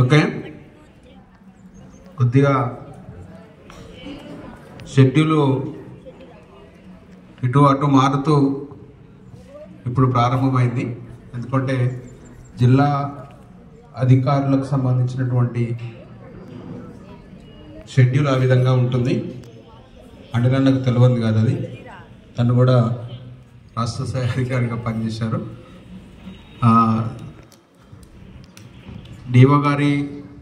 Okay, కొద్దిగా schedule ఇటు అటు మారుతూ ఇప్పుడు ప్రారంభమైంది. ఎందుకంటే జిల్లా అధికారులకు సంబంధించినటువంటి షెడ్యూల్ ఆ విధంగా ఉంటుంది. అంటే నాకు తెలియదు కాదు, అది తను కూడా రాష్ట్ర స్థాయి అధికారిగా పనిచేశారు. డిఓ గారి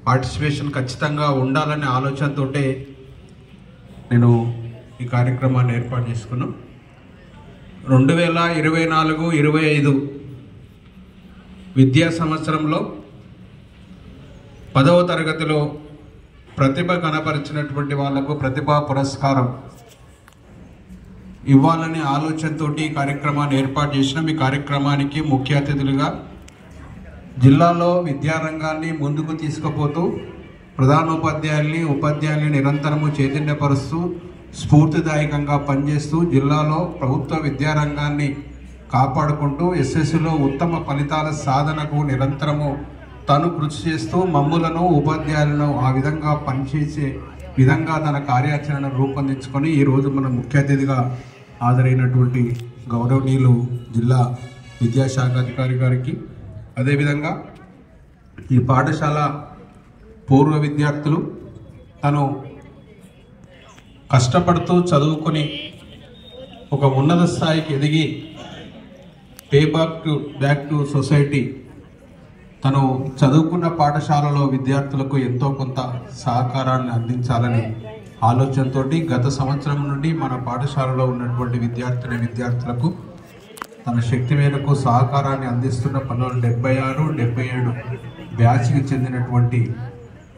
పార్టిసిపేషన్ ఖచ్చితంగా ఉండాలనే ఆలోచనతో నేను ఈ కార్యక్రమాన్ని ఏర్పాటు చేసుకున్నాను. 2024-25 విద్యా సంవత్సరంలో 10వ తరగతిలో ప్రతిభ కనపరిచినటువంటి వాళ్లకు ప్రతిభా పురస్కారం ఇవ్వాలనే ఆలోచనతో ఈ కార్యక్రమాన్ని ఏర్పాటు చేసిన ఈ కార్యక్రమానికి ముఖ్య అతిథులుగా జిల్లాలో విద్యారంగాన్ని ముందుకు తీసుకుపోతూ ప్రధానోపాధ్యాయుల్ని ఉపాధ్యాయుల్ని నిరంతరము చైతన్యపరుస్తూ స్ఫూర్తిదాయకంగా పనిచేస్తూ జిల్లాలో ప్రభుత్వ విద్యారంగాన్ని కాపాడుకుంటూ ఎస్ఎస్సిలో ఉత్తమ ఫలితాల సాధనకు నిరంతరము తను కృషి చేస్తూ మమ్ములను ఉపాధ్యాయులను ఆ విధంగా పనిచేసే విధంగా తన కార్యాచరణను రూపొందించుకొని ఈరోజు మన ముఖ్య అతిథిగా హాజరైనటువంటి గౌరవనీయులు జిల్లా విద్యాశాఖ అధికారి గారికి, అదేవిధంగా ఈ పాఠశాల పూర్వ విద్యార్థులు తను కష్టపడుతూ చదువుకొని ఒక ఉన్నత స్థాయికి ఎదిగి బ్యాక్ టు సొసైటీ తను చదువుకున్న పాఠశాలలో విద్యార్థులకు ఎంతో కొంత సహకారాన్ని అందించాలని ఆలోచనతో గత సంవత్సరం నుండి మన పాఠశాలలో ఉన్నటువంటి విద్యార్థులకు తన శక్తి మేరకు సహకారాన్ని అందిస్తున్న 1976-77 బ్యాచ్కి చెందినటువంటి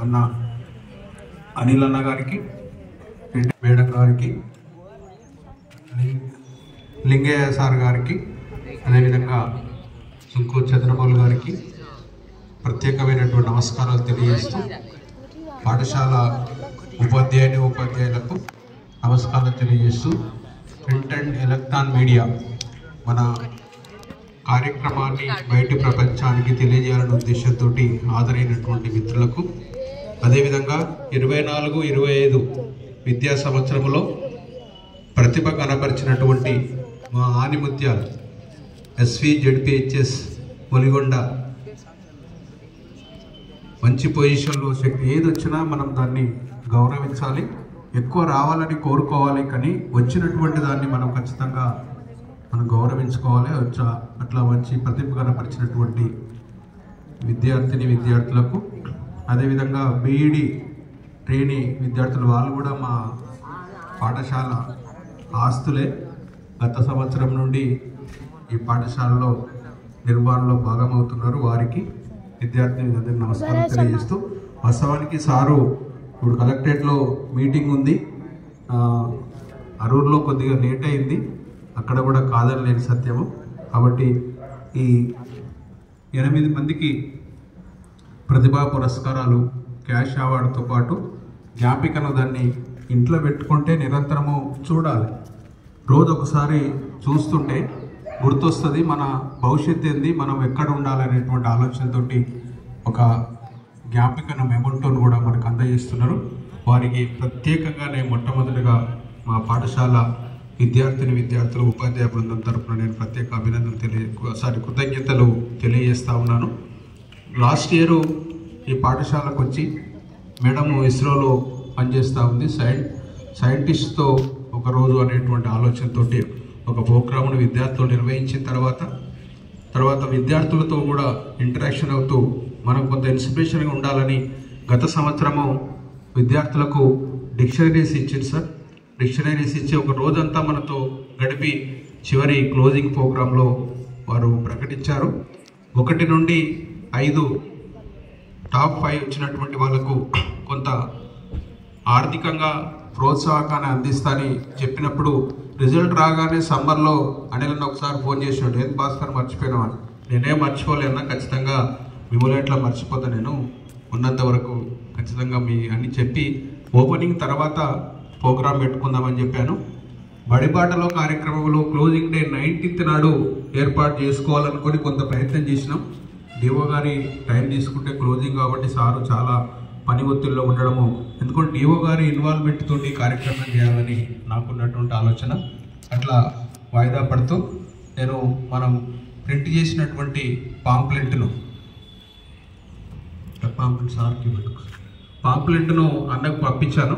అన్న అనిల్ అన్న గారికి, మేడం గారికి, లింగయ్య సార్ గారికి, అదేవిధంగా సుంకు చంద్రమౌళి గారికి ప్రత్యేకమైనటువంటి నమస్కారాలు తెలియజేస్తూ పాఠశాల ఉపాధ్యాయులకు నమస్కారాలు తెలియజేస్తూ ప్రింట్ అండ్ ఎలక్ట్రానిక్ మీడియా మన కార్యక్రమాన్ని బయటి ప్రపంచానికి తెలియజేయాలనే ఉద్దేశంతో హాజరైనటువంటి మిత్రులకు, అదేవిధంగా 24-25 విద్యా సంవత్సరంలో ప్రతిభ కనపరిచినటువంటి మా ఆనిముత్యాలు ఎస్వి జెడ్పిహెచ్ఎస్ ఒలిగొండ మంచి పొజిషన్లో ఏది వచ్చినా మనం దాన్ని గౌరవించాలి, ఎక్కువ రావాలని కోరుకోవాలి. కానీ వచ్చినటువంటి దాన్ని మనం ఖచ్చితంగా మనం గౌరవించుకోవాలి. అట్లా మంచి ప్రతిభ కనపరిచినటువంటి విద్యార్థులకు, అదేవిధంగా బీఈడి ట్రైనీ విద్యార్థులు వాళ్ళు కూడా మా పాఠశాల ఆస్తులే. గత సంవత్సరం నుండి ఈ పాఠశాలలో నిర్వహణలో భాగమవుతున్నారు. వారికి విద్యార్థులందరికీ నమస్కారం తెలియజేస్తూ, వాస్తవానికి సారు ఇప్పుడు కలెక్టరేట్లో మీటింగ్ ఉంది, అరూరులో కొద్దిగా లేట్ అయింది, అక్కడ కూడా కాదని లేని సత్యము. కాబట్టి ఈ 8 మందికి ప్రతిభా పురస్కారాలు, క్యాష్ అవార్డుతో పాటు జ్ఞాపికను దాన్ని ఇంట్లో పెట్టుకుంటే నిరంతరము చూడాలి. రోజు ఒకసారి చూస్తుంటే గుర్తొస్తుంది మన భవిష్యత్తు ఏంది, మనం ఎక్కడ ఉండాలనేటువంటి ఆలోచనతోటి ఒక జ్ఞాపికను మెమోంటోను కూడా మనకు అందజేస్తున్నారు. వారికి ప్రత్యేకంగా నేను మొట్టమొదటిగా మా పాఠశాల విద్యార్థులు ఉపాధ్యాయ బృందం తరఫున నేను ప్రత్యేక అభినందనలు కృతజ్ఞతలు తెలియజేస్తా ఉన్నాను. లాస్ట్ ఇయర్ ఈ పాఠశాలకు వచ్చి మేడం ఇస్రోలో పనిచేస్తూ ఉంది, సైంటిస్ట్తో ఒకరోజు అనేటువంటి ఆలోచనతో ఒక ప్రోగ్రామ్ను విద్యార్థులు నిర్వహించిన తర్వాత విద్యార్థులతో కూడా ఇంటరాక్షన్ అవుతూ మనం కొంత ఇన్స్పిరేషన్గా ఉండాలని గత సంవత్సరము విద్యార్థులకు డిక్షనరీస్ ఇచ్చింది సార్. డిక్షనరీస్ ఇచ్చి ఒక రోజంతా మనతో గడిపి చివరి క్లోజింగ్ ప్రోగ్రాంలో వారు ప్రకటించారు. 1 నుండి 5 టాప్ 5 వచ్చినటువంటి వాళ్ళకు కొంత ఆర్థికంగా ప్రోత్సాహకాన్ని అందిస్తానని చెప్పినప్పుడు రిజల్ట్ రాగానే సమ్మర్లో అనిల్ ఒకసారి ఫోన్ చేసినాడు, ఏం భాస్కర్ మర్చిపోయినావు అని. నేనేం మర్చిపోలేనా, ఖచ్చితంగా మిమ్మల్ని ఎట్లా మర్చిపోతా, నేను ఉన్నంత వరకు ఖచ్చితంగా మీ అని చెప్పి ఓపెనింగ్ తర్వాత ప్రోగ్రాం పెట్టుకుందామని చెప్పాను. బడిబాటలో కార్యక్రమంలో క్లోజింగ్ డే 19th నాడు ఏర్పాటు చేసుకోవాలనుకొని కొంత ప్రయత్నం చేసినాం. డిఓ గారి టైం తీసుకుంటే క్లోజింగ్ కాబట్టి సారు చాలా పని ఒత్తిడిలో ఉండడము, ఎందుకంటే డిఓ గారి ఇన్వాల్వ్మెంట్ తోటి కార్యక్రమం చేయాలని నాకున్నటువంటి ఆలోచన. అట్లా వాయిదా పడుతూ నేను మనం ప్రింట్ చేసినటువంటి పాంప్లెంట్ను అన్నకు పంపించాను.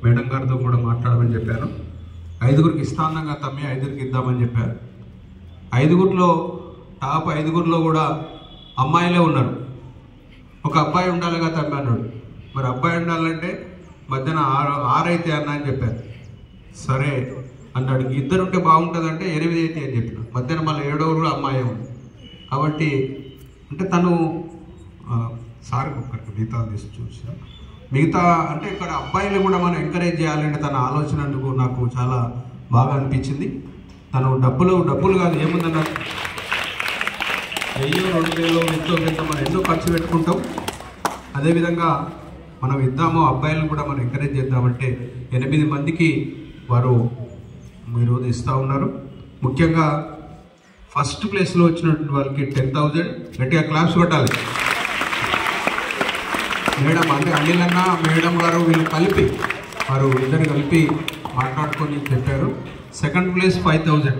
మేడం గారితో కూడా మాట్లాడమని చెప్పాను. 5గురికి ఇస్తానంగా తమ్మి 5గురికి ఇద్దామని చెప్పారు. 5గురిలో టాప్ 5గురిలో కూడా అమ్మాయిలే ఉన్నారు. ఒక అబ్బాయి ఉండాలిగా తమ్మి అన్నాడు. మరి అబ్బాయి ఉండాలంటే మధ్యాహ్నం 6 అయితే అన్న అని చెప్పారు. సరే అన్నాడు. 2 ఉంటే బాగుంటుందంటే 8 అయితే అని చెప్పిన. మధ్యాహ్నం మళ్ళీ 7 అమ్మాయి ఉంది. కాబట్టి అంటే తను సార్ ఒక్కరికి మిగతా తీసి చూసాను. మిగతా అంటే ఇక్కడ అబ్బాయిలు కూడా మనం ఎంకరేజ్ చేయాలంటే తన ఆలోచన అందుకు నాకు చాలా బాగా అనిపించింది. తను డబ్బులు కాదు ఏముందన్నా 1000, 2000 ఎంతో కొంత మనం ఎన్నో ఖర్చు పెట్టుకుంటాం. అదేవిధంగా మనం ఇద్దాము, అబ్బాయిలను కూడా మనం ఎంకరేజ్ చేద్దామంటే 8 మందికి వారు ఈరోజు ఇస్తూ ఉన్నారు. ముఖ్యంగా ఫస్ట్ ప్లేస్లో వచ్చినటువంటి వాళ్ళకి 10,000 గట్టిగా క్లాప్స్ కొట్టాలి. మేడం అంటే అనిలన్న మేడం గారు వీళ్ళు కలిపి వారు ఇద్దరు కలిపి మాట్లాడుకొని చెప్పారు. సెకండ్ ప్లేస్ 5,000,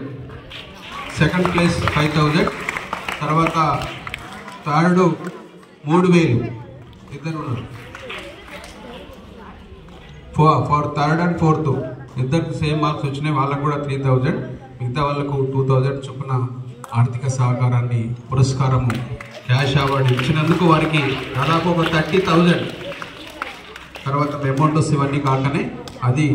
తర్వాత థర్డ్ 3,000 ఇద్దరు ఉన్నారు. ఫర్ థర్డ్ అండ్ ఫోర్త్ ఇద్దరికి సేమ్ మార్క్స్ వచ్చినాయి. వాళ్ళకు కూడా 3,000, మిగతా వాళ్ళకు 2,000 చొప్పున ఆర్థిక సహకారాన్ని పురస్కారము క్యాష్ అవార్డు ఇచ్చినందుకు వారికి దాదాపు ఒక 30,000. తర్వాత అమౌంట్స్ ఇవన్నీ కాకనే అది